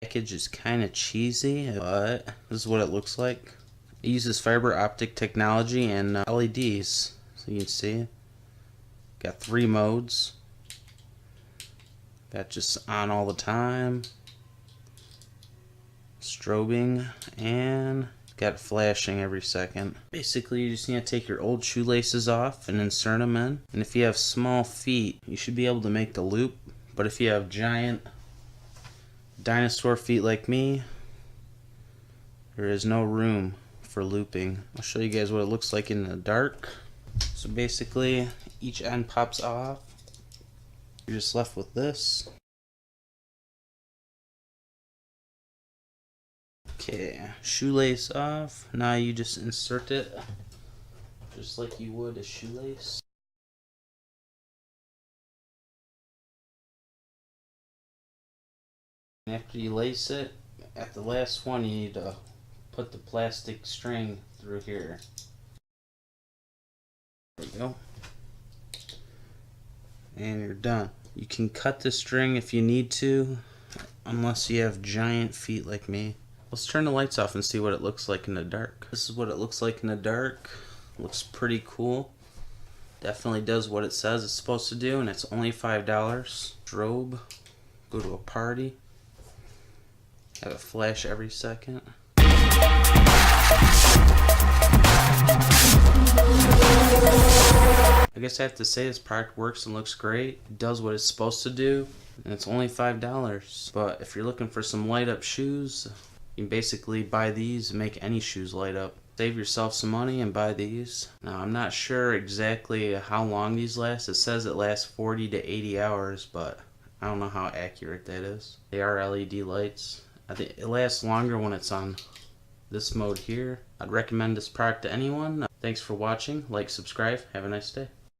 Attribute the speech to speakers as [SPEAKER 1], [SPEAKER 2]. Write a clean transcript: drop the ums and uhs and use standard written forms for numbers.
[SPEAKER 1] Package is kind of cheesy, but this is what it looks like. It uses fiber optic technology and LEDs, so you can see. Got 3 modes. Got just on all the time, strobing, and got flashing every second. Basically, you just need to take your old shoelaces off and insert them in. And if you have small feet, you should be able to make the loop. But if you have giant dinosaur feet like me, there is no room for looping. I'll show you guys what it looks like in the dark. So basically, each end pops off. You're just left with this. Okay, shoelace off. Now you just insert it just like you would a shoelace. And after you lace it, at the last one you need to put the plastic string through here. There you go. And you're done. You can cut the string if you need to, unless you have giant feet like me. Let's turn the lights off and see what it looks like in the dark. This is what it looks like in the dark. Looks pretty cool. Definitely does what it says it's supposed to do, and it's only $5. Strobe. Go to a party. Have it flash every second. I guess I have to say this product works and looks great. It does what it's supposed to do, and it's only $5. But if you're looking for some light up shoes, you can basically buy these and make any shoes light up. Save yourself some money and buy these. Now I'm not sure exactly how long these last. It says it lasts 40 to 80 hours, but I don't know how accurate that is. They are LED lights. I think it lasts longer when it's on this mode here. I'd recommend this product to anyone. Thanks for watching. Like, subscribe. Have a nice day.